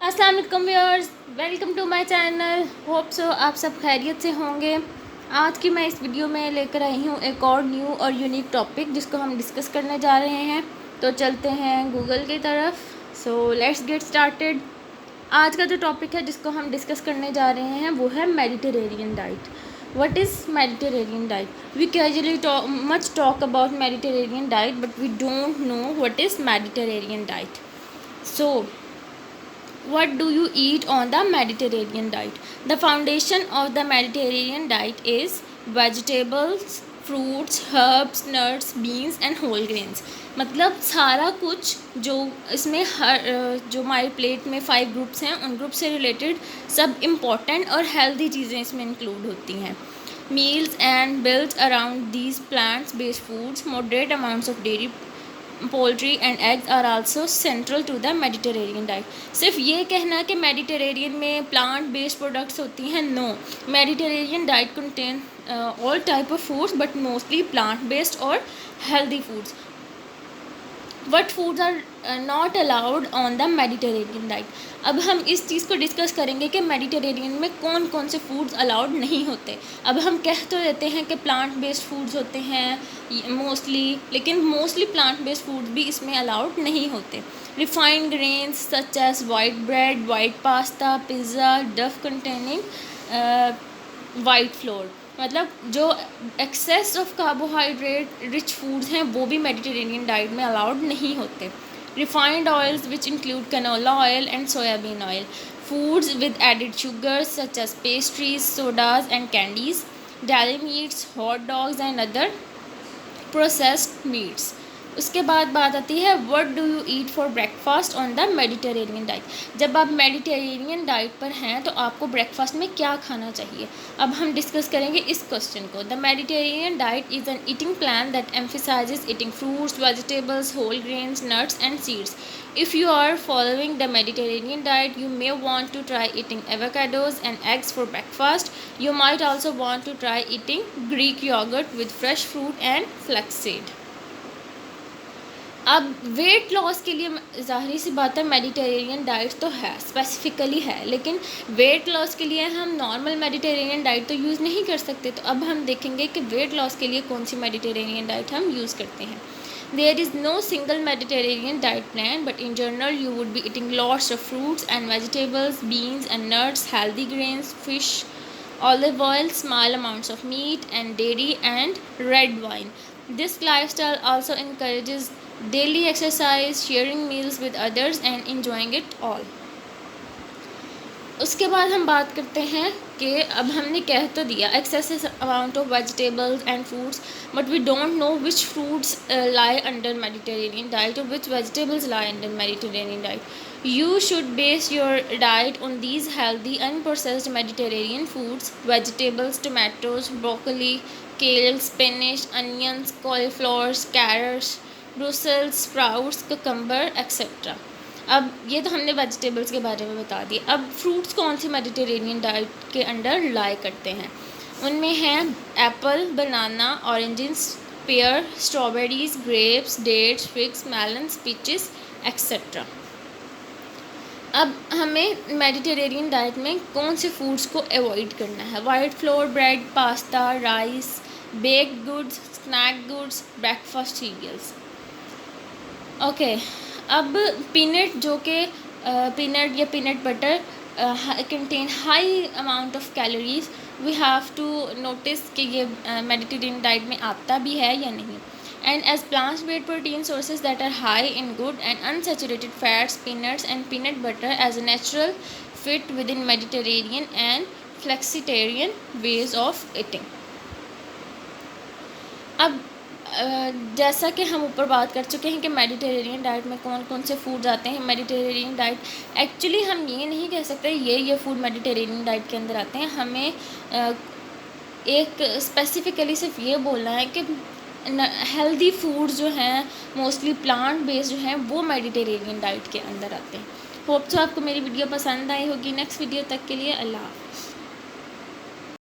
अस्सलाम वालेकुम viewers, welcome to my channel. Hope so आप सब खैरियत से होंगे। आज की मैं इस वीडियो में लेकर आई हूँ एक और न्यू और यूनिक टॉपिक जिसको हम डिस्कस करने जा रहे हैं। तो चलते हैं गूगल की तरफ। So let's get started. आज का जो टॉपिक है जिसको हम डिस्कस करने जा रहे हैं वो है Mediterranean diet. What is Mediterranean diet? We casually much talk about Mediterranean diet, but we don't know what is Mediterranean diet. So, what do you eat on the Mediterranean diet? The foundation of the Mediterranean diet is vegetables, fruits, herbs, nuts, beans and whole grains. मतलब सारा कुछ जो इसमें हर जो हमारी plate में 5 groups हैं उन ग्रुप से रिलेटेड सब इम्पॉर्टेंट और हेल्दी चीज़ें इसमें इंक्लूड होती हैं. Meals and built around these plant-based foods, moderate amounts of dairy, poultry and eggs are also central to the Mediterranean diet. सिर्फ ये कहना कि मेडिटेरेनियन में प्लांट बेस्ड प्रोडक्ट्स होती हैं, no. Mediterranean diet contain all type of foods but mostly plant based और healthy foods. What foods are not allowed on the Mediterranean diet. अब हम इस चीज़ को डिस्कस करेंगे कि मेडिटेरेनियन में कौन कौन से फूड्स अलाउड नहीं होते. अब हम कह तो देते हैं कि प्लांट बेस्ड फूड्स होते हैं मोस्टली, लेकिन मोस्टली प्लांट बेस्ड फूड्स भी इसमें अलाउड नहीं होते. Refined grains such as white bread, white pasta, pizza, dough containing white flour. मतलब जो excess of carbohydrate rich foods हैं वो भी मेडिटेरेनियन डाइट में अलाउड नहीं होते. Refined oils which include canola oil and soybean oil. Foods with added sugars such as pastries, sodas and candies. Dairy meats, hot dogs and other processed meats. उसके बाद बात आती है what do you eat for breakfast on the Mediterranean diet. जब आप Mediterranean diet पर हैं तो आपको ब्रेकफास्ट में क्या खाना चाहिए. अब हम डिस्कस करेंगे इस क्वेश्चन को. The Mediterranean diet is an eating plan that emphasises eating fruits, vegetables, whole grains, nuts and seeds. If you are following the Mediterranean diet, you may want to try eating avocados and eggs for breakfast. You might also want to try eating Greek yogurt with fresh fruit and flaxseed. अब weight loss के लिए ज़ाहिर सी बात है Mediterranean diet तो है, specifically है, लेकिन वेट लॉस के लिए हम नॉर्मल मेडिटेरेनियन डाइट तो यूज़ नहीं कर सकते. तो अब हम देखेंगे कि वेट लॉस के लिए कौन सी मेडिटेरेनियन डाइट हम यूज़ करते हैं. There is no single Mediterranean diet plan, but in general you would be eating lots of fruits and vegetables, beans and nuts, healthy grains, fish, olive oil, small amounts of meat and dairy and red wine. This lifestyle also encourages daily exercise, sharing meals with others and enjoying it all. उसके बाद हम बात करते हैं कि अब हमने कह तो दिया excessive amount of vegetables and fruits, but we don't know which fruits lie under Mediterranean diet और which vegetables lie under Mediterranean diet. You should base your diet on these healthy unprocessed Mediterranean foods: vegetables, tomatoes, broccoli, kale, spinach, onions, cauliflowers, carrots, Brussels sprouts, cucumber, etc. अब ये तो हमने vegetables के बारे में बता दिए. अब फ्रूट्स कौन सी मेडिटेरेनियन डाइट के अंडर लाई करते हैं. उनमें हैं apple, banana, oranges, pear, strawberries, grapes, dates, figs, melons, peaches etcetera. अब हमें मेडिटेरेनियन डाइट में कौन से फूड्स को अवॉइड करना है. White flour bread, pasta, rice, baked goods, snack goods, breakfast cereals. Okay. अब पीनट जो कि पीनट या peanut butter contain high amount of calories. We have to notice कि ये मेडिटेरेनियन डाइट में आता भी है या नहीं. And as plant-based protein sources that are high in good and unsaturated fats, peanuts and peanut butter as a natural fit within Mediterranean and flexitarian ways of eating. अब जैसा कि हम ऊपर बात कर चुके हैं कि मेडिटेरेनियन डाइट में कौन कौन से फूड्स आते हैं. मेडिटेरेनियन डाइट एक्चुअली हम ये नहीं कह सकते ये फूड मेडिटेरेनियन डाइट के अंदर आते हैं. हमें एक स्पेसिफिकली सिर्फ ये बोलना है कि हेल्दी फूड्स जो हैं मोस्टली प्लांट बेस्ड जो हैं वो मेडिटेरेनियन डाइट के अंदर आते हैं. होप सो आपको मेरी वीडियो पसंद आई होगी. नेक्स्ट वीडियो तक के लिए अल्लाह हाफ़िज़.